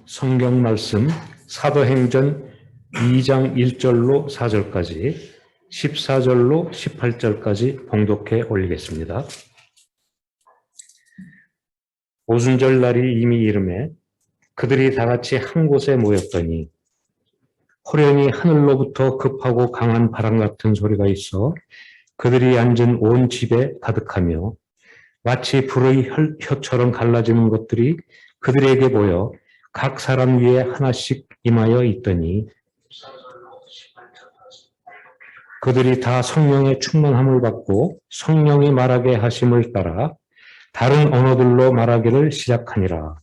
성경 말씀 사도행전 2장 1절로 4절까지 14절로 18절까지 봉독해 올리겠습니다. 오순절 날이 이미 이르매 그들이 다 같이 한 곳에 모였더니 호련히 하늘로부터 급하고 강한 바람 같은 소리가 있어 그들이 앉은 온 집에 가득하며 마치 불의 혀처럼 갈라지는 것들이 그들에게 보여 각 사람 위에 하나씩 임하여 있더니 그들이 다 성령의 충만함을 받고 성령이 말하게 하심을 따라 다른 언어들로 말하기를 시작하니라.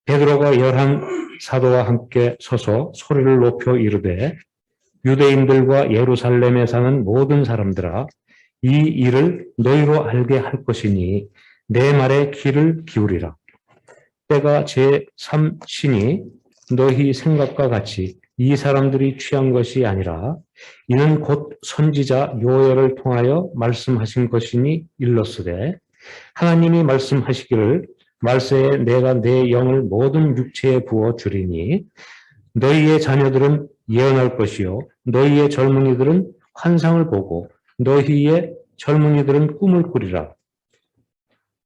베드로가 11 사도와 함께 서서 소리를 높여 이르되 유대인들과 예루살렘에 사는 모든 사람들아 이 일을 너희로 알게 할 것이니 내 말에 귀를 기울이라. 때가 제3신이 너희 생각과 같이 이 사람들이 취한 것이 아니라 이는 곧 선지자 요엘을 통하여 말씀하신 것이니 일렀으되 하나님이 말씀하시기를 말세에 내가 내 영을 모든 육체에 부어 주리니 너희의 자녀들은 예언할 것이요 너희의 젊은이들은 환상을 보고 너희의 젊은이들은 꿈을 꾸리라.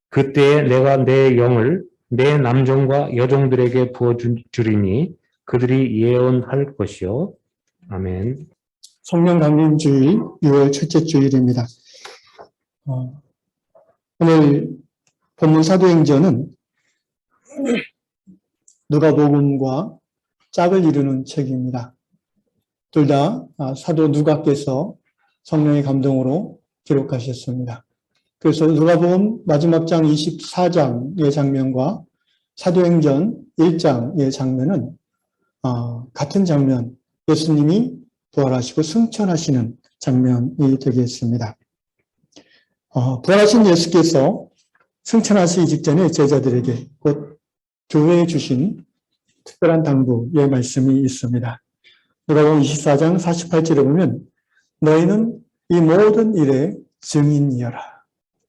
그때에 내가 내 영을 내 남종과 여종들에게 부어주리니 그들이 예언할 것이요. 아멘. 성령 강림 주일 6월 첫째 주일입니다. 오늘 본문 사도행전은 누가복음과 짝을 이루는 책입니다. 둘 다 사도 누가께서 성령의 감동으로 기록하셨습니다. 그래서 누가복음 마지막 장 24장의 장면과 사도행전 1장의 장면은 같은 장면, 예수님이 부활하시고 승천하시는 장면이 되겠습니다. 부활하신 예수께서 승천하시기 직전에 제자들에게 곧 교회에 주신 특별한 당부의 말씀이 있습니다. 누가복음 24장 48절에 보면 너희는 이 모든 일의 증인이여라.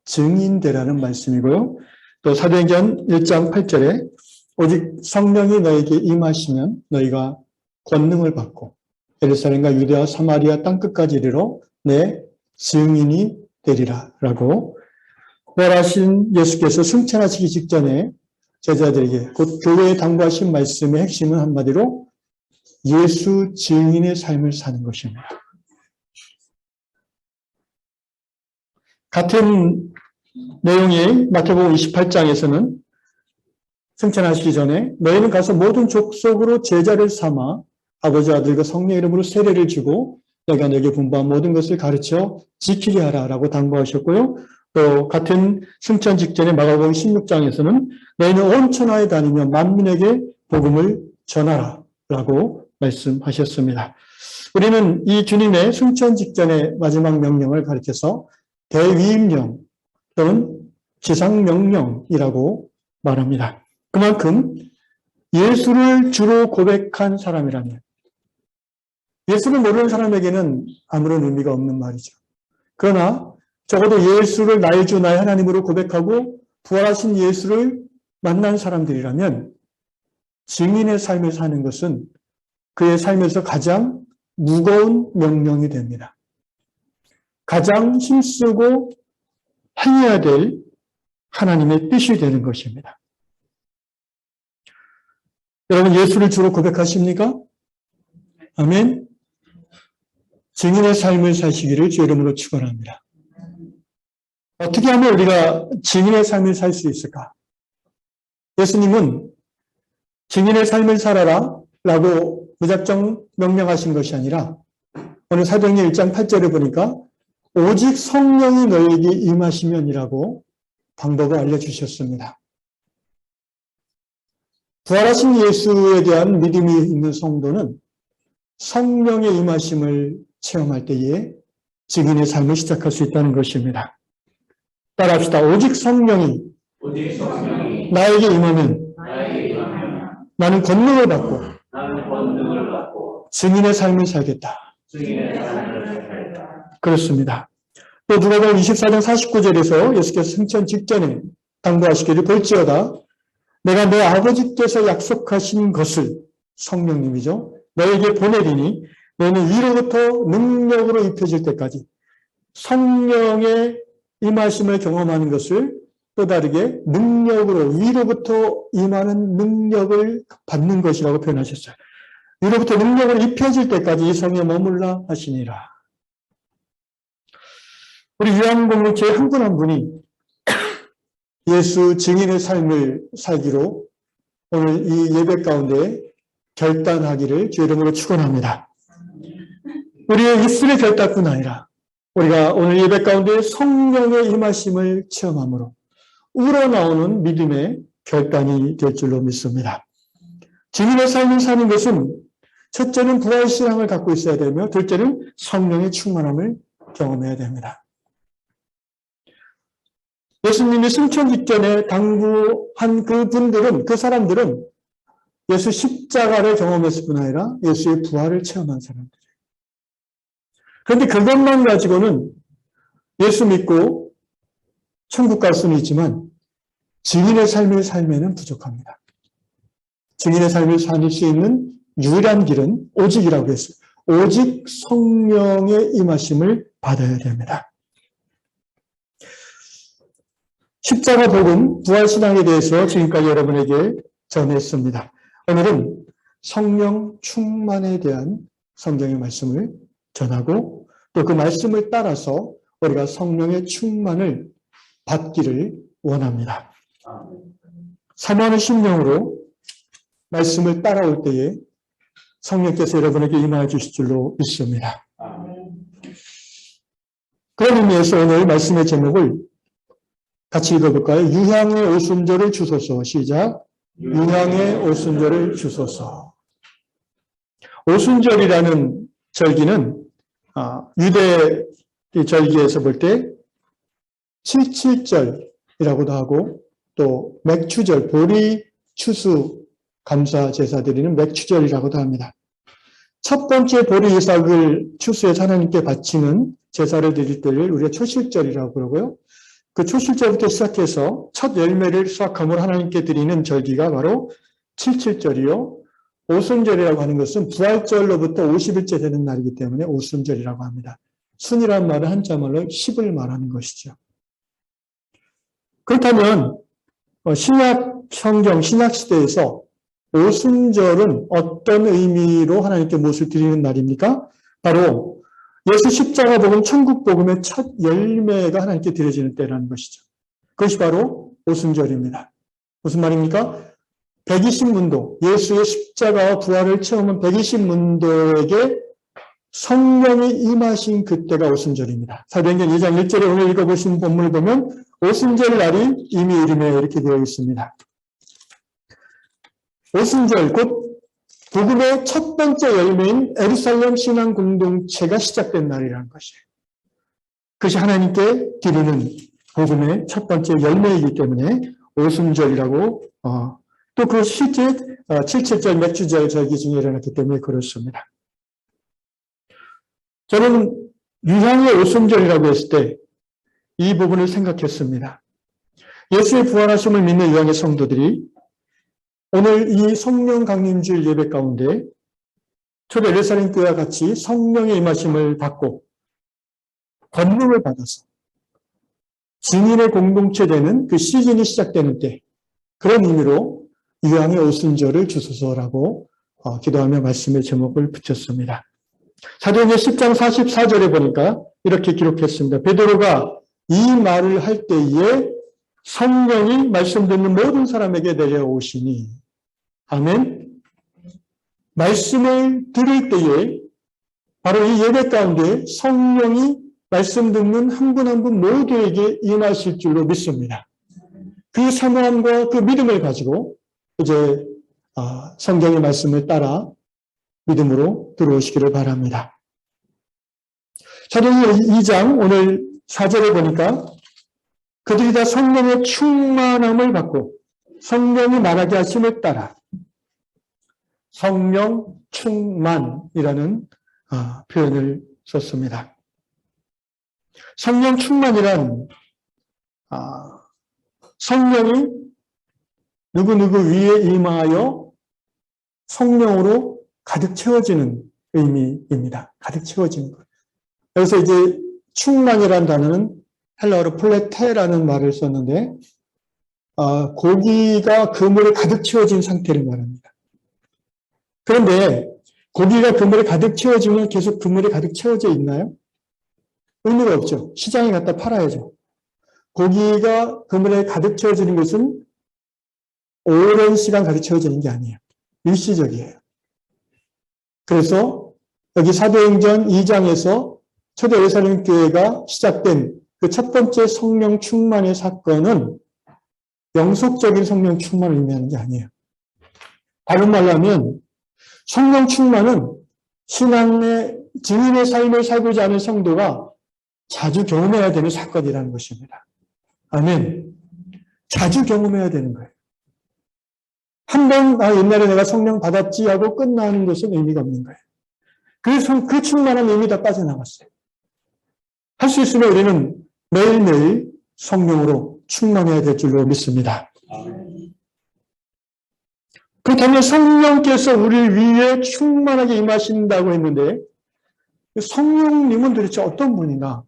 증인되라는 말씀이고요. 또 사도행전 1장 8절에 오직 성령이 너에게 임하시면 너희가 권능을 받고 예루살렘과 유대와 사마리아 땅끝까지 이르러 내 증인이 되리라 라고 부활하신 예수께서 승천하시기 직전에 제자들에게 곧 교회에 당부하신 말씀의 핵심은 한마디로 예수 증인의 삶을 사는 것입니다. 같은 내용의 마태복음 28장에서는 승천하시기 전에 너희는 가서 모든 족속으로 제자를 삼아 아버지 아들과 성령의 이름으로 세례를 주고 내가 너에게 분부한 모든 것을 가르쳐 지키게 하라라고 당부하셨고요. 또 같은 승천 직전에 마가복음 16장에서는 너희는 온 천하에 다니며 만민에게 복음을 전하라라고 말씀하셨습니다. 우리는 이 주님의 승천 직전의 마지막 명령을 가르쳐서 대위임령 또는 지상명령이라고 말합니다. 그만큼 예수를 주로 고백한 사람이라면 예수를 모르는 사람에게는 아무런 의미가 없는 말이죠. 그러나 적어도 예수를 나의 주 나의 하나님으로 고백하고 부활하신 예수를 만난 사람들이라면 증인의 삶을 사는 것은 그의 삶에서 가장 무거운 명령이 됩니다. 가장 힘쓰고 행해야 될 하나님의 뜻이 되는 것입니다. 여러분 예수를 주로 고백하십니까? 아멘. 증인의 삶을 사시기를 주의 이름으로 축원합니다. 어떻게 하면 우리가 증인의 삶을 살 수 있을까? 예수님은 증인의 삶을 살아라 라고 무작정 명령하신 것이 아니라 오늘 사도행전 1장 8절에 보니까 오직 성령이 너에게 임하시면이라고 방법을 알려주셨습니다. 부활하신 예수에 대한 믿음이 있는 성도는 성령의 임하심을 체험할 때에 증인의 삶을 시작할 수 있다는 것입니다. 따라합시다. 오직 성령이 나에게 임하면 나는 권능을 받고 증인의 삶을 살겠다. 그렇습니다. 또 누가복음 24장 49절에서 예수께서 승천 직전에 당부하시기를 볼지어다 내가 내 아버지께서 약속하신 것을 성령님이죠. 너에게 보내리니 너는 위로부터 능력으로 입혀질 때까지 성령의 임하심을 경험하는 것을 또 다르게 능력으로 위로부터 임하는 능력을 받는 것이라고 표현하셨어요. 위로부터 능력을 입혀질 때까지 이 성에 머물라 하시니라. 우리 유한 공동체의 한 분 한 분이 예수 증인의 삶을 살기로 오늘 이 예배 가운데 결단하기를 주의 이름으로 축원합니다. 우리의 입술의 결단뿐 아니라 우리가 오늘 예배 가운데 성령의 임하심을 체험함으로 우러나오는 믿음의 결단이 될 줄로 믿습니다. 증인의 삶을 사는 것은 첫째는 부활신앙을 갖고 있어야 되며 둘째는 성령의 충만함을 경험해야 됩니다. 예수님이 승천 직전에 당부한 그분들은, 그 사람들은 예수 십자가를 경험했을 뿐 아니라 예수의 부활을 체험한 사람들이에요. 그런데 그것만 가지고는 예수 믿고 천국 갈 수는 있지만 증인의 삶을 삶에는 부족합니다. 증인의 삶을 살 수 있는 유일한 길은 오직이라고 했어요. 오직 성령의 임하심을 받아야 됩니다. 십자가 복음, 부활신앙에 대해서 지금까지 여러분에게 전했습니다. 오늘은 성령 충만에 대한 성경의 말씀을 전하고 또 그 말씀을 따라서 우리가 성령의 충만을 받기를 원합니다. 사모하는 심령으로 말씀을 따라올 때에 성령께서 여러분에게 임하여 주실 줄로 믿습니다. 그런 의미에서 오늘 말씀의 제목을 같이 읽어볼까요? 유향의 오순절을 주소서. 시작. 유향의 오순절을 주소서. 오순절이라는 절기는 유대 절기에서 볼 때 칠칠절이라고도 하고 또 맥추절, 보리 추수 감사 제사 드리는 맥추절이라고도 합니다. 첫 번째 보리 이삭을 추수해서 하나님께 바치는 제사를 드릴 때를 우리가 초실절이라고 그러고요. 그 초실절부터 시작해서 첫 열매를 수확함으로 하나님께 드리는 절기가 바로 칠칠절이요. 오순절이라고 하는 것은 부활절로부터 50일째 되는 날이기 때문에 오순절이라고 합니다. 순이라는 말은 한자말로 10을 말하는 것이죠. 그렇다면 신약 성경, 신약 시대에서 오순절은 어떤 의미로 하나님께 무엇을 드리는 날입니까? 바로 예수 십자가 복음, 천국 복음의 첫 열매가 하나님께 드려지는 때라는 것이죠. 그것이 바로 오순절입니다. 무슨 말입니까? 120문도, 예수의 십자가와 부활을 체험한 120문도에게 성령이 임하신 그때가 오순절입니다. 사도행전 2장 1절에 오늘 읽어보신 본문을 보면 오순절 날이 이미 이름에 이렇게 되어 있습니다. 오순절, 곧 복음의 첫 번째 열매인 예루살렘 신앙 공동체가 시작된 날이라는 것이에요. 그것이 하나님께 드리는 복음의 첫 번째 열매이기 때문에 오순절이라고 또 그 실제 칠칠절, 맥추절 절기 중에 일어났기 때문에 그렇습니다. 저는 유향의 오순절이라고 했을 때 이 부분을 생각했습니다. 예수의 부활하심을 믿는 유향의 성도들이 오늘 이 성령 강림주일 예배 가운데 초대 예루살렘 교회와 같이 성령의 임하심을 받고 권능을 받아서 증인의 공동체 되는 그 시즌이 시작되는 때 그런 의미로 유향의 오순절을 주소서라고 기도하며 말씀의 제목을 붙였습니다. 사도행전 10장 44절에 보니까 이렇게 기록했습니다. 베드로가 이 말을 할 때에 성령이 말씀 듣는 모든 사람에게 내려오시니 아멘. 말씀을 들을 때에 바로 이 예배 가운데 성령이 말씀 듣는 한 분 한 분 모두에게 임하실 줄로 믿습니다. 그 사모함과 그 믿음을 가지고 이제 성경의 말씀을 따라 믿음으로 들어오시기를 바랍니다. 사도행전 2장 오늘 4절에 보니까 그들이 다 성령의 충만함을 받고 성령이 말하게 하심을 따라 성령 충만이라는 표현을 썼습니다. 성령 충만이란 성령이 누구누구 위에 임하여 성령으로 가득 채워지는 의미입니다. 가득 채워지는 것. 여기서 이제 충만이라는 단어는 헬라어로 플레테라는 말을 썼는데 고기가 그물에 가득 채워진 상태를 말합니다. 그런데 고기가 그물에 가득 채워지면 계속 그물에 가득 채워져 있나요? 의미가 없죠. 시장에 갖다 팔아야죠. 고기가 그물에 가득 채워지는 것은 오랜 시간 가득 채워지는 게 아니에요. 일시적이에요. 그래서 여기 사도행전 2장에서 초대 예루살렘 교회가 시작된 그 첫 번째 성령 충만의 사건은 영속적인 성령 충만을 의미하는 게 아니에요. 다른 말로 하면 성령 충만은 신앙의 증인의 삶을 살고자 하는 성도가 자주 경험해야 되는 사건이라는 것입니다. 아멘. 자주 경험해야 되는 거예요. 한번 옛날에 내가 성령 받았지 하고 끝나는 것은 의미가 없는 거예요. 그래서 그 충만한 의미 다 빠져나갔어요. 할 수 있으면 우리는 매일매일 성령으로 충만해야 될 줄로 믿습니다. 그렇다면 성령께서 우리 위에 충만하게 임하신다고 했는데 성령님은 도대체 어떤 분인가?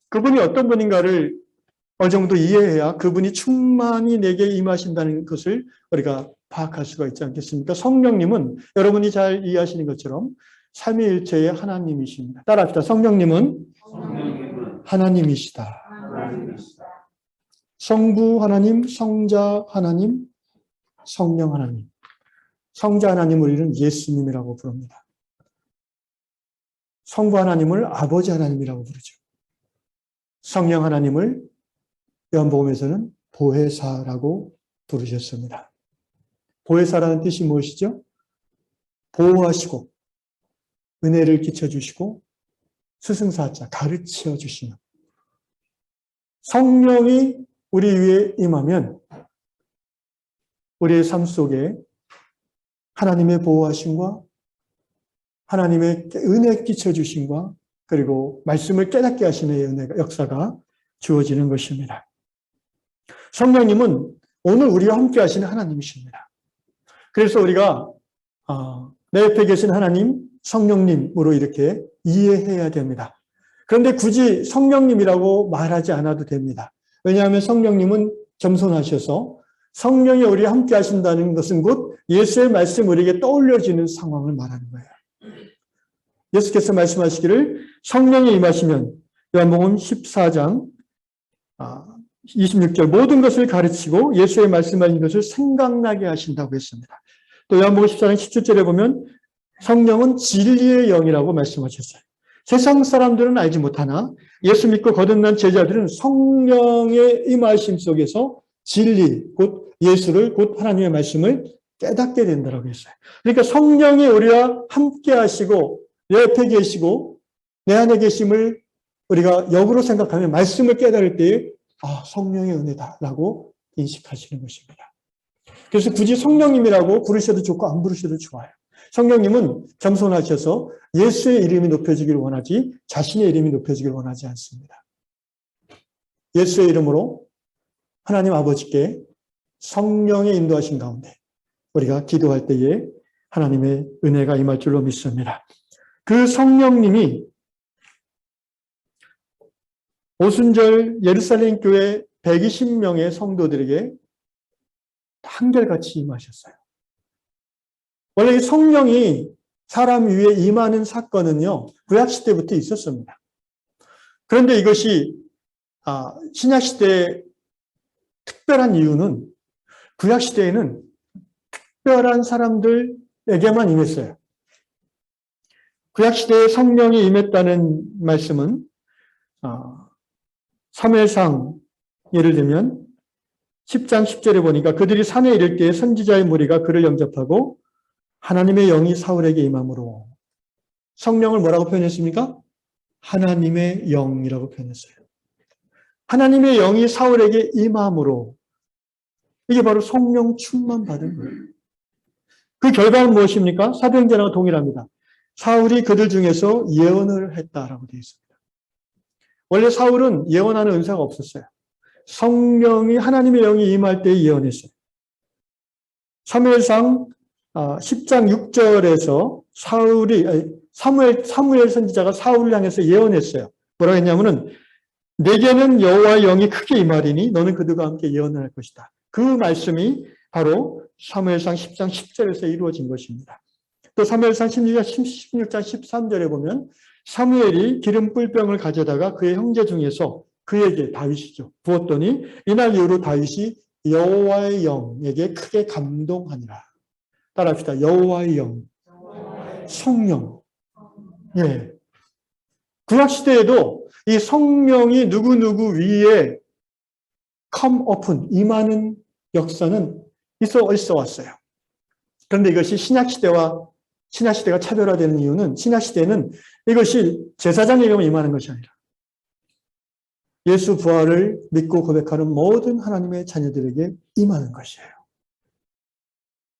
그분이 어떤 분인가를 어느 정도 이해해야 그분이 충만히 내게 임하신다는 것을 우리가 파악할 수가 있지 않겠습니까? 성령님은 여러분이 잘 이해하시는 것처럼 삼위일체의 하나님이십니다. 따라합시다. 성령님은 하나님이시다. 성부 하나님, 성자 하나님, 성령 하나님. 성자 하나님을 우리는 예수님이라고 부릅니다. 성부 하나님을 아버지 하나님이라고 부르죠. 성령 하나님을 요한복음에서는 보혜사라고 부르셨습니다. 보혜사라는 뜻이 무엇이죠? 보호하시고 은혜를 끼쳐주시고 스승사자 가르쳐 주시는 성령이 우리 위에 임하면 우리의 삶 속에 하나님의 보호하심과 하나님의 은혜 끼쳐주심과 그리고 말씀을 깨닫게 하시는 은혜가 역사가 주어지는 것입니다. 성령님은 오늘 우리와 함께 하시는 하나님이십니다. 그래서 우리가 내 옆에 계신 하나님, 성령님으로 이렇게 이해해야 됩니다. 그런데 굳이 성령님이라고 말하지 않아도 됩니다. 왜냐하면 성령님은 겸손하셔서 성령이 우리와 함께 하신다는 것은 곧 예수의 말씀 우리에게 떠올려지는 상황을 말하는 거예요. 예수께서 말씀하시기를 성령이 임하시면 요한복음 14장 26절 모든 것을 가르치고 예수의 말씀하신 것을 생각나게 하신다고 했습니다. 또 요한복음 14장 17절에 보면 성령은 진리의 영이라고 말씀하셨어요. 세상 사람들은 알지 못하나 예수 믿고 거듭난 제자들은 성령의 임하심 속에서 진리, 곧 예수를, 곧 하나님의 말씀을 깨닫게 된다고 했어요. 그러니까 성령이 우리와 함께 하시고 내 옆에 계시고 내 안에 계심을 우리가 역으로 생각하면 말씀을 깨달을 때에 성령의 은혜다라고 인식하시는 것입니다. 그래서 굳이 성령님이라고 부르셔도 좋고 안 부르셔도 좋아요. 성령님은 겸손하셔서 예수의 이름이 높여지기를 원하지 자신의 이름이 높여지기를 원하지 않습니다. 예수의 이름으로 하나님 아버지께 성령의 인도하신 가운데 우리가 기도할 때에 하나님의 은혜가 임할 줄로 믿습니다. 그 성령님이 오순절 예루살렘 교회 120명의 성도들에게 한결같이 임하셨어요. 원래 이 성령이 사람 위에 임하는 사건은요, 구약시대부터 있었습니다. 그런데 이것이 신약시대의 특별한 이유는 구약시대에는 특별한 사람들에게만 임했어요. 구약시대에 성령이 임했다는 말씀은 사무엘상 예를 들면 10장 10절에 보니까 그들이 산에 이를 때에 선지자의 무리가 그를 영접하고 하나님의 영이 사울에게 임함으로 성령을 뭐라고 표현했습니까? 하나님의 영이라고 표현했어요. 하나님의 영이 사울에게 임함으로 이게 바로 성령 충만 받은 거예요. 그 결과는 무엇입니까? 사도행전하고 동일합니다. 사울이 그들 중에서 예언을 했다라고 되어 있습니다. 원래 사울은 예언하는 은사가 없었어요. 성령이 하나님의 영이 임할 때 예언했어요. 사무엘상 10장 6절에서 사무엘 선지자가 사울을 향해서 예언했어요. 뭐라고 했냐면은 내게는 여호와의 영이 크게 임하리니 너는 그들과 함께 예언을 할 것이다. 그 말씀이 바로 사무엘상 10장 10절에서 이루어진 것입니다. 또 사무엘상 16장 13절에 보면 사무엘이 기름 뿔병을 가져다가 그의 형제 중에서 그에게 다윗이죠. 부었더니 이날 이후로 다윗이 여호와의 영에게 크게 감동하니라. 따라합시다. 여호와의 영, 성령. 예. 구약 시대에도 이 성령이 누구누구 위에 come upon, 임하는 역사는 있어 왔어요. 그런데 이것이 신약시대가 차별화되는 이유는 신약시대는 이것이 제사장에게만 임하는 것이 아니라 예수 부활을 믿고 고백하는 모든 하나님의 자녀들에게 임하는 것이에요.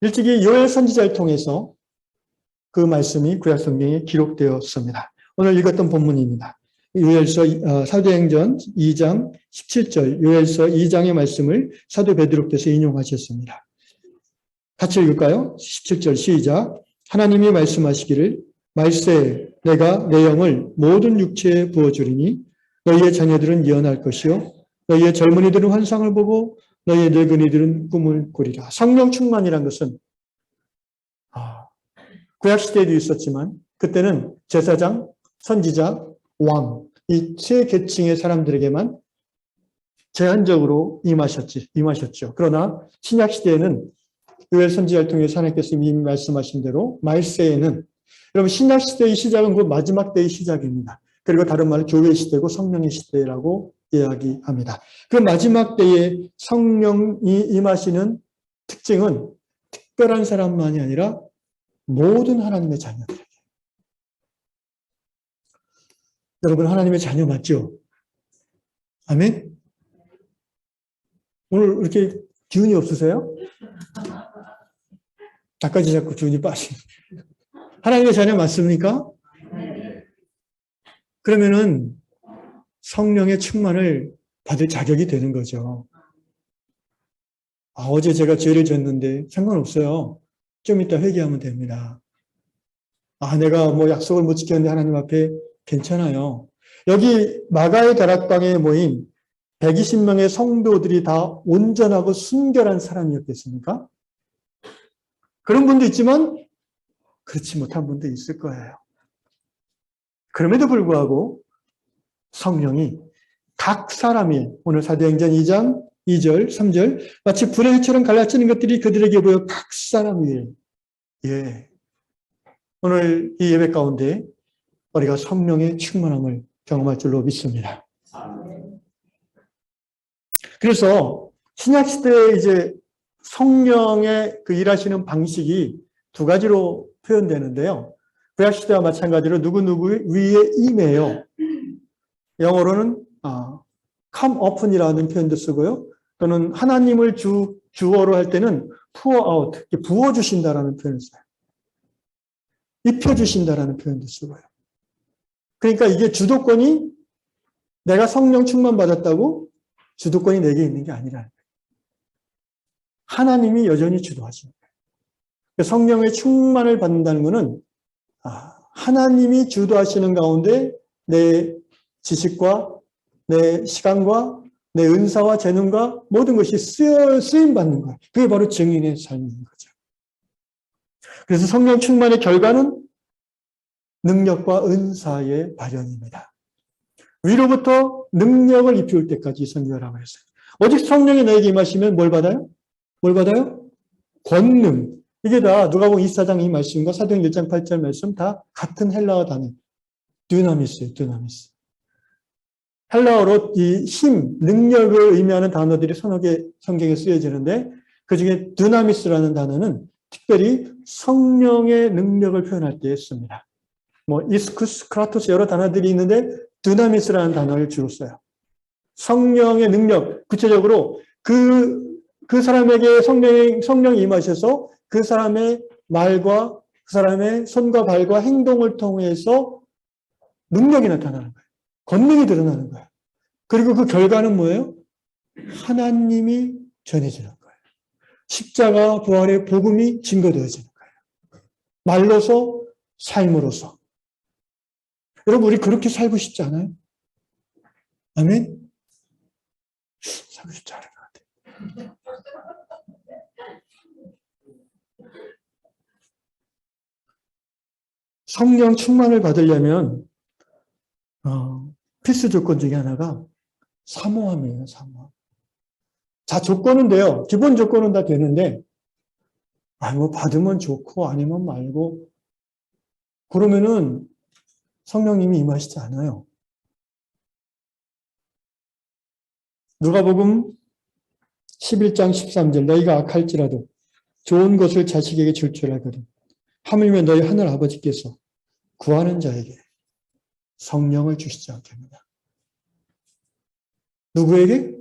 일찍이 요엘 선지자를 통해서 그 말씀이 구약 성경에 기록되었습니다. 오늘 읽었던 본문입니다. 요엘서 사도행전 2장 17절 요엘서 2장의 말씀을 사도 베드로께서 인용하셨습니다. 같이 읽을까요? 17절 시작. 하나님이 말씀하시기를 말세 내가 내 영을 모든 육체에 부어주리니 너희의 자녀들은 예언할 것이요 너희의 젊은이들은 환상을 보고 너희의 늙은이들은 꿈을 꾸리라. 성령 충만이란 것은 구약시대에도 있었지만 그때는 제사장, 선지자, 왕 이 세 계층의 사람들에게만 제한적으로 임하셨죠. 그러나 신약시대에는 요엘 선지자를 통해 하나님께서 이미 말씀하신 대로 말세에는 여러분 신약시대의 시작은 곧 마지막 때의 시작입니다. 그리고 다른 말로 교회의 시대고 성령의 시대라고 이야기합니다. 그 마지막 때에 성령이 임하시는 특징은 특별한 사람만이 아니라 모든 하나님의 자녀들에게. 여러분 하나님의 자녀 맞죠? 아멘? 오늘 이렇게 기운이 없으세요? 나까지 자꾸 기운이 빠지는. 하나님의 자녀 맞습니까? 그러면은 성령의 충만을 받을 자격이 되는 거죠. 어제 제가 죄를 졌는데 상관없어요. 좀 이따 회개하면 됩니다. 내가 뭐 약속을 못 지켰는데 하나님 앞에 괜찮아요. 여기 마가의 다락방에 모인 120명의 성도들이 다 온전하고 순결한 사람이었겠습니까? 그런 분도 있지만 그렇지 못한 분도 있을 거예요. 그럼에도 불구하고 성령이 각 사람이 오늘 사도행전 2장 2절, 3절 마치 불의 휘처럼 갈라지는 것들이 그들에게 보여 각 사람 위에 오늘 이 예배 가운데 우리가 성령의 충만함을 경험할 줄로 믿습니다. 그래서 신약시대에 이제 성령의 그 일하시는 방식이 두 가지로 표현되는데요. 구약시대와 마찬가지로 누구누구 위에 임해요. 영어로는 come upon이라는 표현도 쓰고요. 또는 하나님을 주어로 할 때는 pour out, 부어주신다라는 표현을 써요. 입혀주신다라는 표현도 쓰고요. 그러니까 이게 주도권이 내가 성령 충만 받았다고 주도권이 내게 있는 게 아니라는 거예요. 하나님이 여전히 주도하시는 거예요. 성령의 충만을 받는다는 것은 하나님이 주도하시는 가운데 내 지식과 내 시간과 내 은사와 재능과 모든 것이 쓰임받는 거예요. 그게 바로 증인의 삶인 거죠. 그래서 성령 충만의 결과는 능력과 은사의 발현입니다. 위로부터 능력을 입힐 때까지 선교라고 했어요. 오직 성령이 너에게 임하시면 뭘 받아요? 뭘 받아요? 권능. 이게 다 누가복음 24장 이 말씀과 사도행전 1장 8절 말씀 다 같은 헬라어 단어. dynamis예요. dynamis. 헬라어로 이 힘, 능력을 의미하는 단어들이 서너 개 성경에 쓰여지는데 그중에 dynamis라는 단어는 특별히 성령의 능력을 표현할 때 씁니다. 이스쿠스, 크라토스 여러 단어들이 있는데 dynamis라는 단어를 주로 써요. 성령의 능력, 구체적으로 그 사람에게 성령이 임하셔서 그 사람의 말과 그 사람의 손과 발과 행동을 통해서 능력이 나타나는 거예요. 권능이 드러나는 거예요. 그리고 그 결과는 뭐예요? 하나님이 전해지는 거예요. 십자가 부활의 복음이 증거되어지는 거예요. 말로서, 삶으로서. 여러분, 우리 그렇게 살고 싶지 않아요? 아멘? 살고 싶지 않은 것 같아요. 성령 충만을 받으려면 필수 조건 중에 하나가 사모함이에요. 사모함. 자, 조건은 돼요. 기본 조건은 다 되는데 뭐 받으면 좋고 아니면 말고 그러면은 성령님이 임하시지 않아요. 누가복음 11장 13절 너희가 악할지라도 좋은 것을 자식에게 줄 줄 알거든 하물며 너희 하늘 아버지께서 구하는 자에게 성령을 주시지 않겠느냐. 누구에게?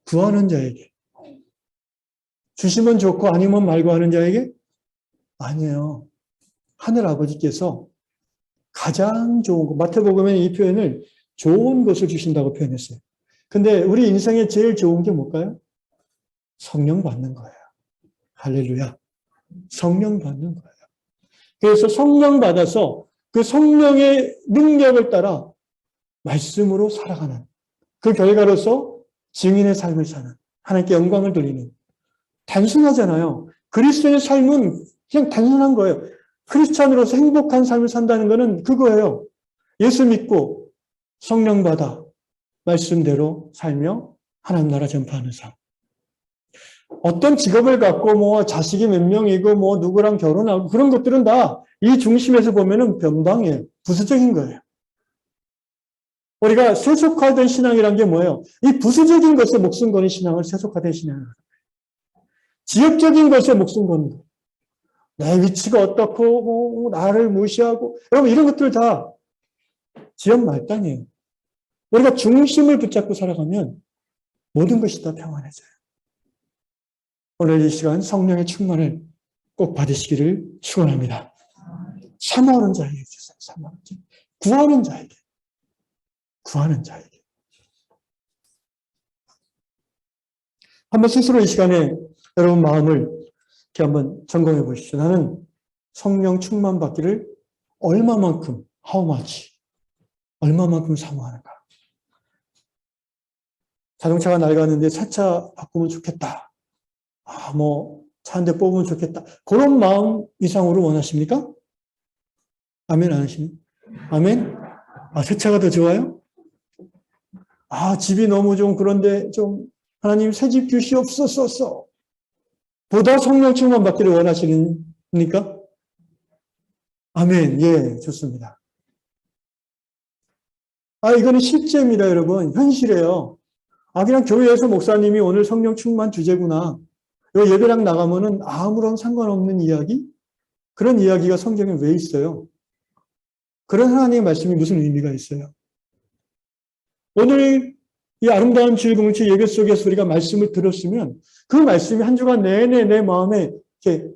구하는 자에게. 주시면 좋고 아니면 말고 하는 자에게? 아니에요. 하늘 아버지께서 가장 좋은 것, 마태복음에는 이 표현을 좋은 것을 주신다고 표현했어요. 근데 우리 인생에 제일 좋은 게 뭘까요? 성령 받는 거예요. 할렐루야. 성령 받는 거예요. 그래서 성령 받아서 그 성령의 능력을 따라 말씀으로 살아가는 그 결과로서 증인의 삶을 사는 하나님께 영광을 돌리는 단순하잖아요. 그리스도인의 삶은 그냥 단순한 거예요. 크리스찬으로서 행복한 삶을 산다는 것은 그거예요. 예수 믿고 성령 받아 말씀대로 살며 하나님 나라 전파하는 삶. 어떤 직업을 갖고 뭐 자식이 몇 명이고 뭐 누구랑 결혼하고 그런 것들은 다 이 중심에서 보면은 변방이에요. 부수적인 거예요. 우리가 세속화된 신앙이란 게 뭐예요? 이 부수적인 것에 목숨 거는 신앙을 세속화된 신앙이에요. 지역적인 것에 목숨 거는 거예요. 내 위치가 어떻고 뭐 나를 무시하고 여러분 이런 것들 다 지역 말단이에요. 우리가 중심을 붙잡고 살아가면 모든 것이 다 평안해져요. 오늘 이 시간 성령의 충만을 꼭 받으시기를 축원합니다. 사모하는 자에게 주세요. 사모하는 자. 구하는 자에게. 구하는 자에게. 한번 스스로 이 시간에 여러분 마음을 이렇게 한번 점검해 보십시오. 나는 성령 충만 받기를 얼마만큼, how much, 얼마만큼 사모하는가. 자동차가 낡았는데 새 차 바꾸면 좋겠다. 차 한 대 뽑으면 좋겠다. 그런 마음 이상으로 원하십니까? 아멘 안 하십니까? 아멘? 새 차가 더 좋아요? 집이 너무 좀 그런데 좀 하나님 새 집 주시옵소서. 보다 성령 충만 받기를 원하십니까? 아멘. 예, 좋습니다. 이거는 실제입니다, 여러분. 현실이에요. 그냥 교회에서 목사님이 오늘 성령 충만 주제구나. 요 예배랑 나가면은 아무런 상관없는 이야기? 그런 이야기가 성경에 왜 있어요? 그런 하나님의 말씀이 무슨 의미가 있어요? 오늘 이 아름다운 질금을치 예배 속에서 우리가 말씀을 들었으면 그 말씀이 한 주간 내내 내 마음에 이렇게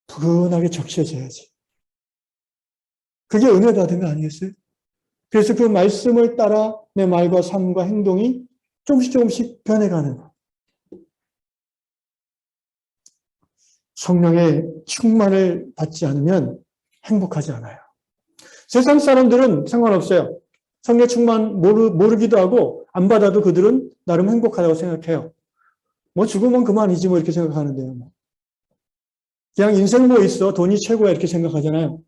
푸근하게 적셔져야지. 그게 은혜 받은 거 아니겠어요? 그래서 그 말씀을 따라 내 말과 삶과 행동이 조금씩 변해가는 거. 성령의 충만을 받지 않으면 행복하지 않아요. 세상 사람들은 상관없어요. 성령 충만 모르기도 하고 안 받아도 그들은 나름 행복하다고 생각해요. 죽으면 그만이지 이렇게 생각하는데요. 그냥 인생 뭐 있어. 돈이 최고야 이렇게 생각하잖아요.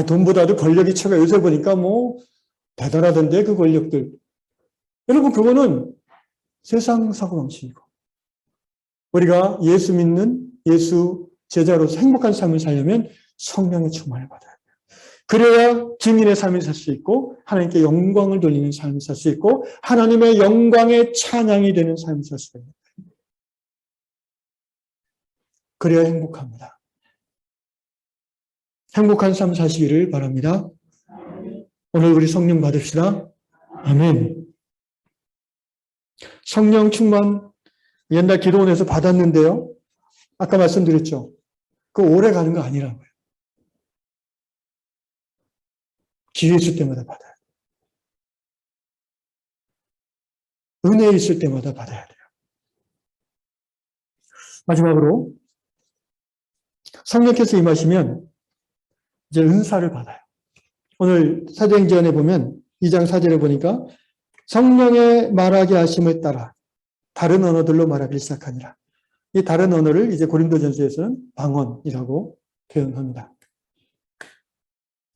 돈보다도 권력이 최고야. 요새 보니까 대단하던데 그 권력들. 여러분 그거는 세상 사고방식이고 우리가 예수 믿는 예수 제자로서 행복한 삶을 살려면 성령의 충만을 받아야 돼요. 그래야 증인의 삶을 살 수 있고 하나님께 영광을 돌리는 삶을 살 수 있고 하나님의 영광의 찬양이 되는 삶을 살 수 있습니다. 그래야 행복합니다. 행복한 삶 사시기를 바랍니다. 오늘 우리 성령 받읍시다. 아멘. 성령 충만 옛날 기도원에서 받았는데요. 아까 말씀드렸죠. 오래 가는 거 아니라고요. 기회 있을 때마다 받아야 돼요. 은혜 있을 때마다 받아야 돼요. 마지막으로 성령께서 임하시면 이제 은사를 받아요. 오늘 사도행전에 보면 2장 4절에 보니까 성령의 말하게 하심을 따라 다른 언어들로 말하기 시작하니라. 이 다른 언어를 이제 고린도전서에서는 방언이라고 표현합니다.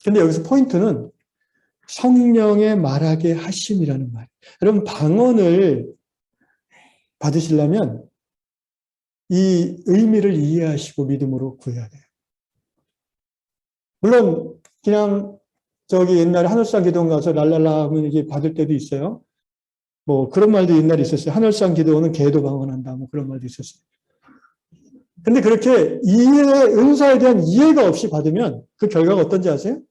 근데 여기서 포인트는 성령의 말하게 하심이라는 말. 여러분, 방언을 받으시려면 이 의미를 이해하시고 믿음으로 구해야 돼요. 물론 그냥 저기 옛날에 하늘상 기도원 가서 랄랄라 하면 이게 받을 때도 있어요. 뭐 그런 말도 옛날에 있었어요. 하늘상 기도원은 개도 방언한다. 뭐 그런 말도 있었어요. 근데 그렇게 은사에 대한 이해가 없이 받으면 그 결과가 어떤지 아세요?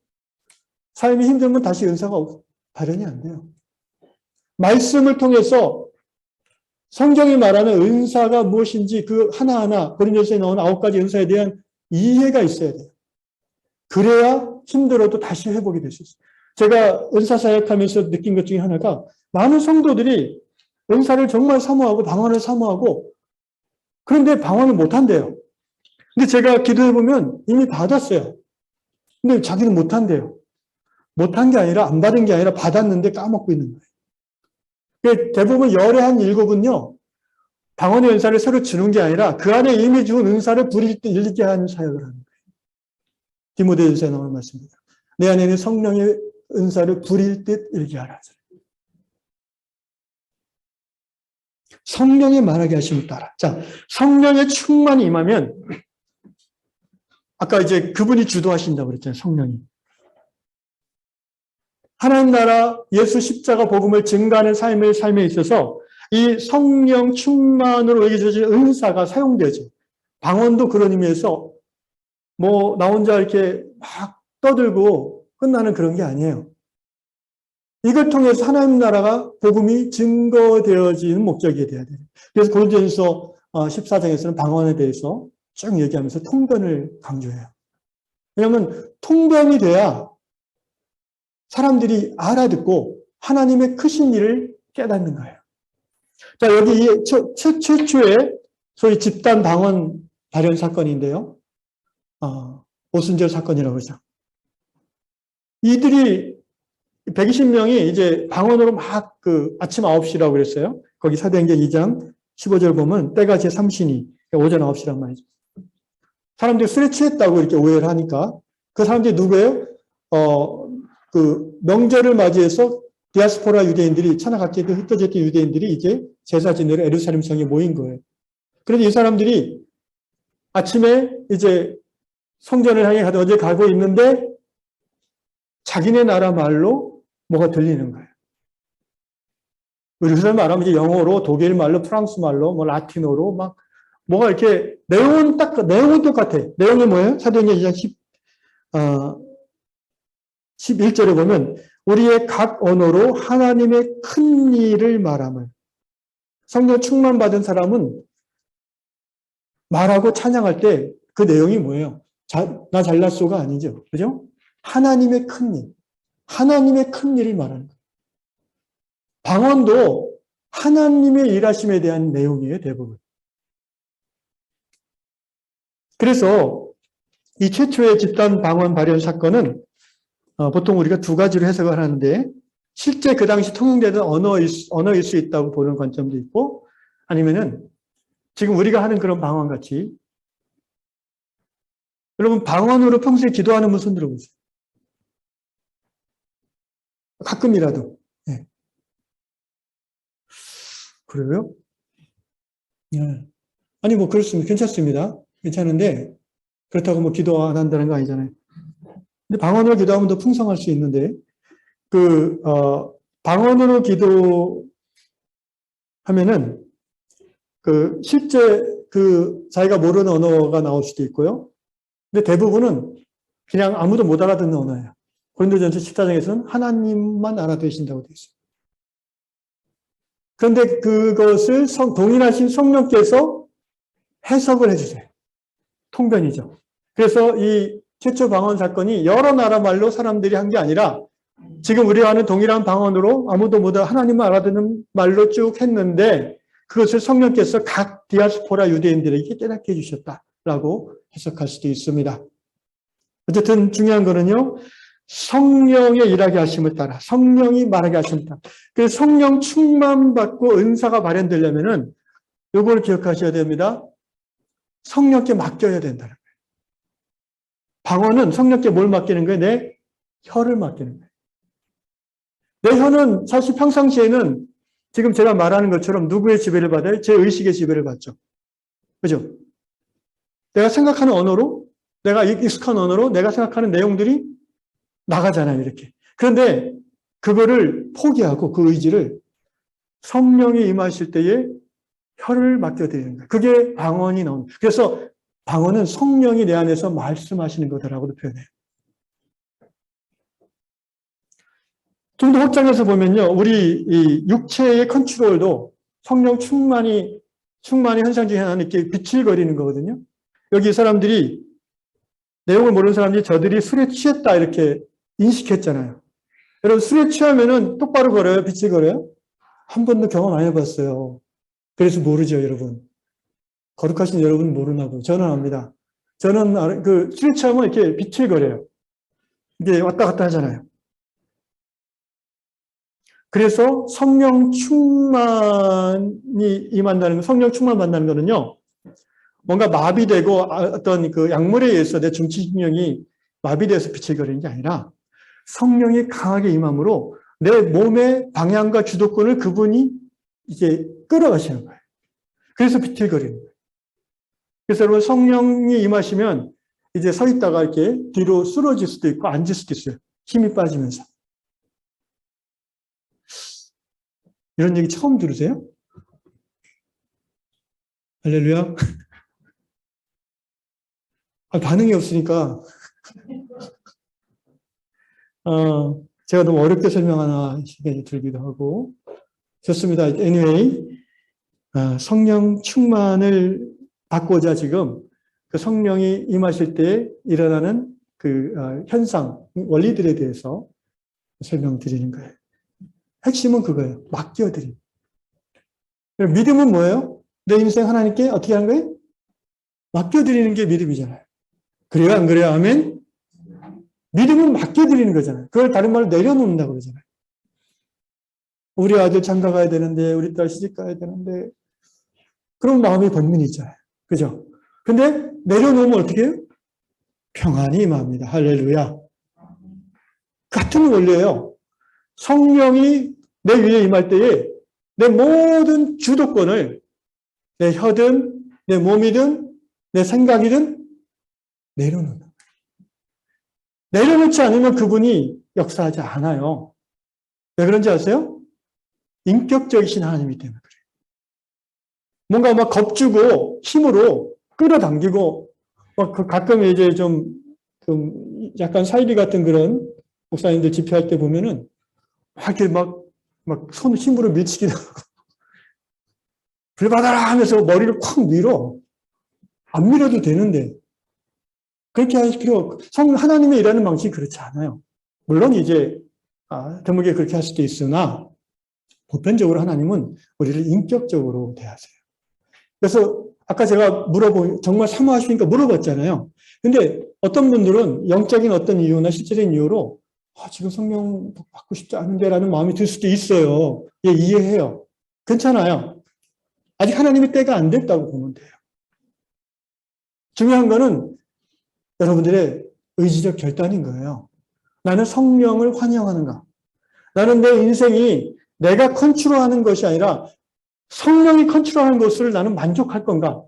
삶이 힘들면 다시 은사가 발현이 안 돼요. 말씀을 통해서 성경이 말하는 은사가 무엇인지 그 하나하나 고린도서에 나오는 9가지 은사에 대한 이해가 있어야 돼요. 그래야 힘들어도 다시 회복이 될 수 있어요. 제가 은사 사역하면서 느낀 것 중에 하나가 많은 성도들이 은사를 정말 사모하고 방언을 사모하고 그런데 방언을 못한대요. 근데 제가 기도해보면 이미 받았어요. 근데 자기는 못한대요. 못한 게 아니라 안 받은 게 아니라 받았는데 까먹고 있는 거예요. 대부분 열의 한 7은요. 방언의 은사를 서로 주는 게 아니라 그 안에 이미 준 은사를 부릴 때 일게 하는 사역을 하는 거예요. 디모데전서에 나오는 말씀입니다. 내 안에는 성령의 은사를 부릴 듯 일게 하라. 성령의 말하게 하심을 따라. 자, 성령의 충만이 임하면 아까 이제 그분이 주도하신다고 그랬잖아요. 성령이. 하나님 나라 예수 십자가 복음을 증가하는 삶에 있어서 이 성령 충만으로 여기 주어진 은사가 사용되죠. 방언도 그런 의미에서 뭐 나 혼자 이렇게 막 떠들고 끝나는 그런 게 아니에요. 이걸 통해서 하나님 나라가 복음이 증거되어지는 목적이 돼야 돼요. 그래서 고린도전서 14장에서는 방언에 대해서 쭉 얘기하면서 통변을 강조해요. 왜냐하면 통변이 돼야 사람들이 알아듣고 하나님의 크신 일을 깨닫는 거예요. 자, 여기 최초의 소위 집단 방언 발현 사건인데요. 오순절 사건이라고 그러죠. 이들이 120명이 이제 방언으로 막 아침 9시라고 그랬어요. 거기 사도행전 2장 15절 보면 때가 제3신이 오전 9시란 말이죠. 사람들이 술에 취했다고 이렇게 오해를 하니까 그 사람들이 누구예요? 명절을 맞이해서 디아스포라 유대인들이 천하각지에 흩어졌던 유대인들이 이제 제사 지내러 예루살렘 성에 모인 거예요. 그런데 이 사람들이 아침에 이제 성전을 향해 어제 가고 있는데 자기네 나라 말로 뭐가 들리는 거예요. 우리 사람 말하면 이제 영어로, 독일 말로, 프랑스 말로, 뭐 라틴어로 막 뭐가 이렇게 내용은 똑같아. 내용이 뭐예요? 사도행전 2장 11절에 보면 우리의 각 언어로 하나님의 큰 일을 말함을. 성령 충만 받은 사람은 말하고 찬양할 때 그 내용이 뭐예요? 나 잘났소가 아니죠. 그죠? 하나님의 큰 일. 하나님의 큰 일을 말하는 거예요. 방언도 하나님의 일하심에 대한 내용이에요, 대부분. 그래서 이 최초의 집단 방언 발현 사건은 보통 우리가 두 가지로 해석을 하는데 실제 그 당시 통용되던 언어일 수 있다고 보는 관점도 있고 아니면은 지금 우리가 하는 그런 방언 같이 여러분 방언으로 평소에 기도하는 분 손 들어보세요. 가끔이라도. 네. 그래요? 네. 아니 뭐 그렇습니다. 괜찮습니다. 괜찮은데 그렇다고 뭐 기도 안 한다는 거 아니잖아요. 근데 방언으로 기도하면 더 풍성할 수 있는데 방언으로 기도하면은 실제 자기가 모르는 언어가 나올 수도 있고요. 근데 대부분은 그냥 아무도 못 알아듣는 언어예요. 고린도전서 14장에서는 하나님만 알아듣으신다고 되어 있어요. 그런데 그것을 동일하신 성령께서 해석을 해주세요. 통변이죠. 그래서 이 최초 방언 사건이 여러 나라 말로 사람들이 한 게 아니라 지금 우리가 하는 동일한 방언으로 아무도 못 하나님만 알아듣는 말로 쭉 했는데 그것을 성령께서 각 디아스포라 유대인들에게 깨닫게 해주셨다라고 해석할 수도 있습니다. 어쨌든 중요한 거는요, 성령의 일하게 하심을 따라, 성령이 말하게 하심을 따라. 그래서 성령 충만받고 은사가 발현되려면은 요걸 기억하셔야 됩니다. 성령께 맡겨야 된다는 거예요. 방언은 성령께 뭘 맡기는 거예요? 내 혀를 맡기는 거예요. 내 혀는 사실 평상시에는 지금 제가 말하는 것처럼 누구의 지배를 받아요? 제 의식의 지배를 받죠. 그죠? 내가 생각하는 언어로, 내가 익숙한 언어로 내가 생각하는 내용들이 나가잖아요, 이렇게. 그런데 그거를 포기하고 그 의지를 성령이 임하실 때에 혀를 맡겨드리는 거예요. 그게 방언이 나오는 거예요. 그래서 방언은 성령이 내 안에서 말씀하시는 거다라고도 표현해요. 좀 더 확장해서 보면요, 우리 이 육체의 컨트롤도 성령 충만이 현상 중에 하나는 이렇게 비틀거리는 거거든요. 여기 사람들이, 내용을 모르는 사람들이 저들이 술에 취했다 이렇게 인식했잖아요. 여러분, 술에 취하면은 똑바로 걸어요? 비틀거려요? 한 번도 경험 안 해봤어요. 그래서 모르죠, 여러분. 거룩하신 여러분 모르나 보요. 저는 압니다. 저는 술에 취하면 이렇게 비틀거려요. 이게 왔다 갔다 하잖아요. 그래서 성령 충만이 임한다는 거, 성령 충만 받는다는 거는요, 뭔가 마비되고 어떤 그 약물에 의해서 내 중추신경이 마비돼서 비틀거리는 게 아니라 성령이 강하게 임함으로 내 몸의 방향과 주도권을 그분이 이제 끌어가시는 거예요. 그래서 비틀거리는 거예요. 그래서 여러분, 성령이 임하시면 이제 서 있다가 이렇게 뒤로 쓰러질 수도 있고 앉을 수도 있어요. 힘이 빠지면서. 이런 얘기 처음 들으세요? 할렐루야. 반응이 없으니까. 제가 너무 어렵게 설명하나 생각이 들기도 하고. 좋습니다. Anyway, 성령 충만을 받고자 지금 그 성령이 임하실 때 일어나는 그 현상, 원리들에 대해서 설명드리는 거예요. 핵심은 그거예요. 맡겨드림. 믿음은 뭐예요? 내 인생 하나님께 어떻게 하는 거예요? 맡겨드리는 게 믿음이잖아요. 그래요? 안 그래요? 아멘? 믿음은 맡겨드리는 거잖아요. 그걸 다른 말로 내려놓는다고 그러잖아요. 우리 아들 장가 가야 되는데, 우리 딸 시집 가야 되는데, 그런 마음이 번민이 있잖아요. 그죠? 근데 내려놓으면 어떻게 해요? 평안이 임합니다. 할렐루야. 같은 원리예요. 성령이 내 위에 임할 때에 내 모든 주도권을 내 혀든, 내 몸이든, 내 생각이든 내려놓는 거예요. 내려놓지 않으면 그분이 역사하지 않아요. 왜 그런지 아세요? 인격적이신 하나님이기 때문에 그래요. 뭔가 막 겁주고 힘으로 끌어당기고, 가끔 이제 좀 약간 사이비 같은 그런 목사님들 집회할 때 보면은 막 이렇게 손 힘으로 밀치기도 하고, 불 받아라 하면서 머리를 콱 밀어. 안 밀어도 되는데. 그렇게 할 필요, 하나님의 일하는 방식이 그렇지 않아요. 물론 이제, 드물게 그렇게 할 수도 있으나, 보편적으로 하나님은 우리를 인격적으로 대하세요. 그래서 아까 제가 정말 사모하시니까 물어봤잖아요. 근데 어떤 분들은 영적인 어떤 이유나 실질적인 이유로 지금 성령 받고 싶지 않은데 라는 마음이 들 수도 있어요. 예, 이해해요. 괜찮아요. 아직 하나님의 때가 안 됐다고 보면 돼요. 중요한 거는 여러분들의 의지적 결단인 거예요. 나는 성령을 환영하는가? 나는 내 인생이 내가 컨트롤하는 것이 아니라 성령이 컨트롤하는 것을 나는 만족할 건가?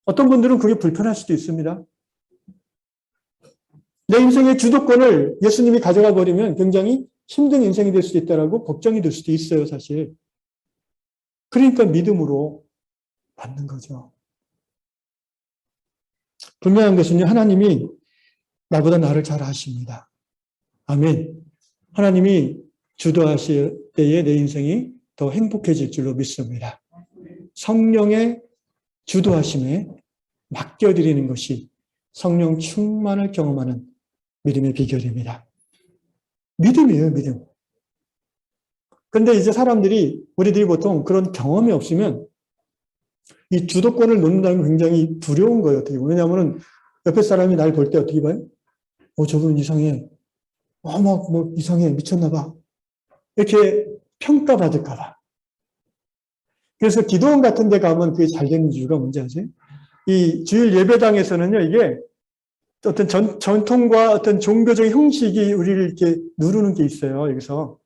어떤 분들은 그게 불편할 수도 있습니다. 내 인생의 주도권을 예수님이 가져가 버리면 굉장히 힘든 인생이 될 수도 있다라고 걱정이 될 수도 있어요, 사실. 그러니까 믿음으로 받는 거죠. 분명한 것은요, 하나님이 나보다 나를 잘 아십니다. 아멘. 하나님이 주도하실 때에 내 인생이 더 행복해질 줄로 믿습니다. 성령의 주도하심에 맡겨드리는 것이 성령 충만을 경험하는 믿음의 비결입니다. 믿음이에요, 믿음. 근데 이제 우리들이 보통 그런 경험이 없으면 이 주도권을 놓는다는 게 굉장히 두려운 거예요. 어떻게 보면. 왜냐하면 옆에 사람이 날 볼 때 어떻게 봐요? 저분 이상해. 이상해. 미쳤나 봐. 이렇게 평가받을까 봐. 그래서 기도원 같은 데 가면 그게 잘 되는 이유가 뭔지 아세요? 이 주일 예배당에서는요, 이게 어떤 전통과 어떤 종교적인 형식이 우리를 이렇게 누르는 게 있어요, 여기서.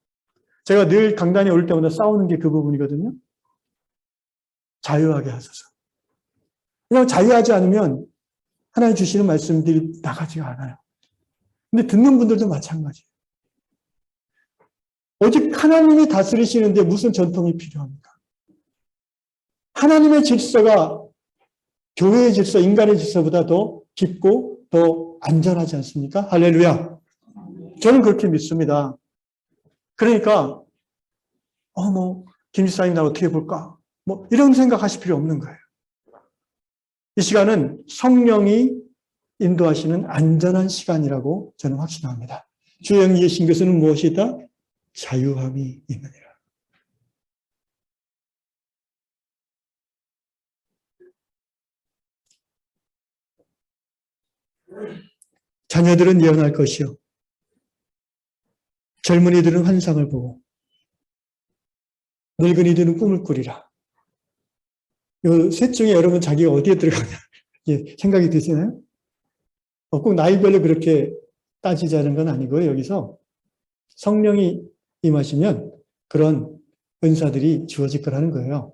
제가 늘 강단에 올 때마다 싸우는 게 그 부분이거든요. 자유하게 하소서. 그냥 자유하지 않으면 하나님 주시는 말씀들이 나가지가 않아요. 근데 듣는 분들도 마찬가지예요. 오직 하나님이 다스리시는데 무슨 전통이 필요합니까? 하나님의 질서가 교회의 질서, 인간의 질서보다 더 깊고 더 안전하지 않습니까? 할렐루야. 저는 그렇게 믿습니다. 그러니까 김 지사님 날 어떻게 볼까? 이런 생각하실 필요 없는 거예요. 이 시간은 성령이 인도하시는 안전한 시간이라고 저는 확신합니다. 주의 영이 계신 것은 무엇이다? 자유함이 있느니라. 자녀들은 예언할 것이요. 젊은이들은 환상을 보고 늙은이들은 꿈을 꾸리라. 이 셋 중에 여러분 자기가 어디에 들어가냐 생각이 드시나요? 꼭 나이별로 그렇게 따지자는 건 아니고요. 여기서 성령이 임하시면 그런 은사들이 주어질 거라는 거예요.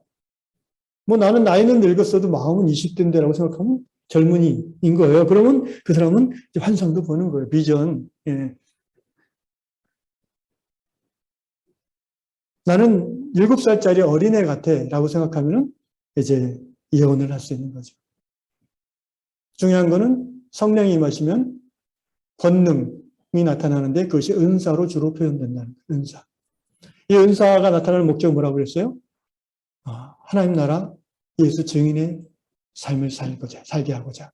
나는 나이는 늙었어도 마음은 20대인데라고 생각하면 젊은이인 거예요. 그러면 그 사람은 환상도 보는 거예요. 비전. 예. 나는 7살짜리 어린애 같아 라고 생각하면 이제 예언을 할 수 있는 거죠. 중요한 거는 성령이 임하시면 권능이 나타나는데 그것이 은사로 주로 표현된다는 거예요. 은사. 이 은사가 나타나는 목적은 뭐라고 그랬어요? 하나님 나라 예수 증인의 삶을 살게 하고자.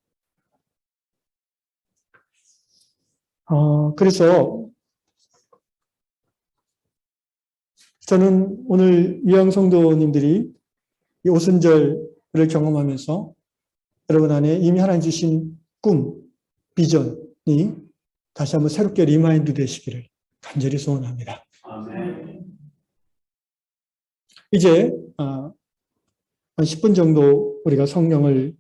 그래서 저는 오늘 이양 성도님들이 이 오순절을 경험하면서 여러분 안에 이미 하나님 주신 꿈, 비전이 다시 한번 새롭게 리마인드 되시기를 간절히 소원합니다. 아멘. 이제 한 10분 정도 우리가 성령을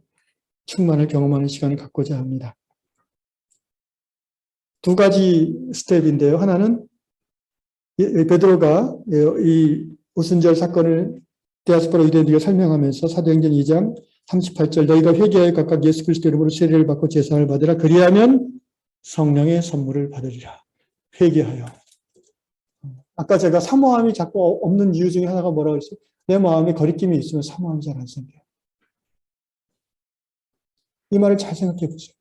충만을 경험하는 시간을 갖고자 합니다. 두 가지 스텝인데요. 하나는 베드로가 이 오순절 사건을 디아스포라 유대인들에게 설명하면서 사도행전 2장 38절 너희가 회개하여 각각 예수 그리스도 이름으로 세례를 받고 제사를 받으라. 그리하면 성령의 선물을 받으리라. 회개하여. 아까 제가 사모함이 자꾸 없는 이유 중에 하나가 뭐라고 했어요? 내 마음에 거리낌이 있으면 사모함이 잘 안 생겨요. 이 말을 잘 생각해 보세요.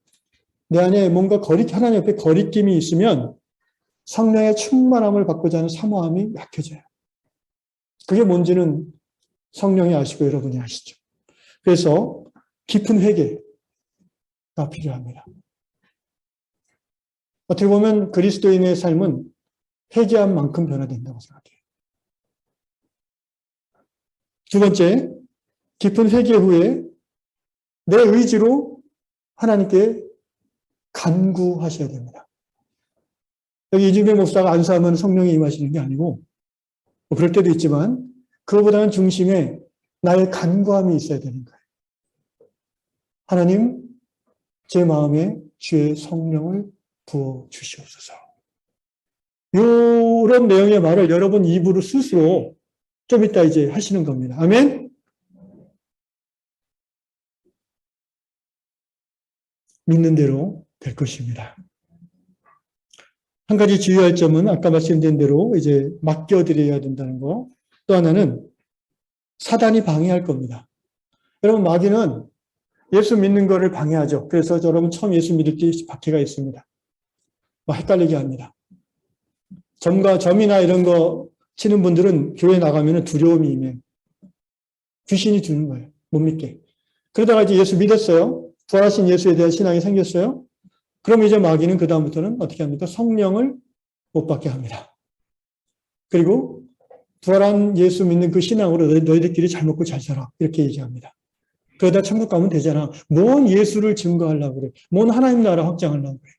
내 안에 뭔가 하나님 옆에 거리낌이 있으면 성령의 충만함을 받고자 하는 사모함이 약해져요. 그게 뭔지는 성령이 아시고 여러분이 아시죠. 그래서 깊은 회개가 필요합니다. 어떻게 보면 그리스도인의 삶은 회개한 만큼 변화된다고 생각해요. 두 번째, 깊은 회개 후에 내 의지로 하나님께 간구하셔야 됩니다. 여기 이준배 목사가 안수하면 성령이 임하시는 게 아니고 그럴 때도 있지만 그거보다는 중심에 나의 간구함이 있어야 되는 거예요. 하나님, 제 마음에 주의 성령을 부어주시옵소서. 이런 내용의 말을 여러분 입으로 스스로 좀 이따 이제 하시는 겁니다. 아멘? 믿는 대로 될 것입니다. 한 가지 주의할 점은 아까 말씀드린 대로 이제 맡겨드려야 된다는 거. 또 하나는 사단이 방해할 겁니다. 여러분, 마귀는 예수 믿는 거를 방해하죠. 그래서 여러분 처음 예수 믿을 때 박해가 있습니다. 헷갈리게 합니다. 점이나 이런 거 치는 분들은 교회 나가면 두려움이 임해요. 귀신이 주는 거예요. 못 믿게. 그러다가 이제 예수 믿었어요. 부활하신 예수에 대한 신앙이 생겼어요. 그럼 이제 마귀는 그다음부터는 어떻게 합니까? 성령을 못 받게 합니다. 그리고 부활한 예수 믿는 그 신앙으로 너희들끼리 잘 먹고 잘 살아. 이렇게 얘기합니다. 그러다 천국 가면 되잖아. 뭔 예수를 증거하려고 그래. 뭔 하나님 나라 확장하려고 그래.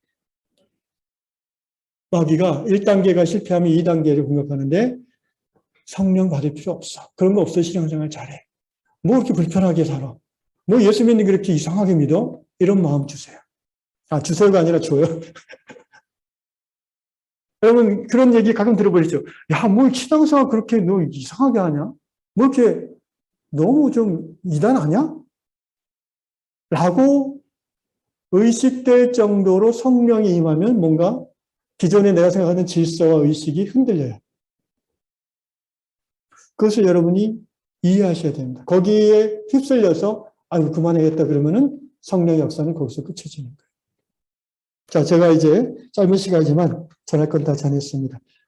마귀가 1단계가 실패하면 2단계를 공격하는데 성령 받을 필요 없어. 그런 거 없어. 신앙생활 잘해. 뭐 이렇게 불편하게 살아. 뭐 예수 믿는 게 그렇게 이상하게 믿어? 이런 마음 주세요. 아, 주세요가 아니라 줘요. 여러분, 그런 얘기 가끔 들어보시죠. 야, 뭘 신앙생활 그렇게 너 이상하게 하냐? 뭐 이렇게 너무 좀 이단 아니야? 라고 의식될 정도로 성령이 임하면 뭔가 기존에 내가 생각하는 질서와 의식이 흔들려요. 그것을 여러분이 이해하셔야 됩니다. 거기에 휩쓸려서 아유 그만해야겠다 그러면은 성령의 역사는 거기서 끝쳐지는 거예요. 자, 제가 이제 짧은 시간이지만 전할 건 다 전했습니다.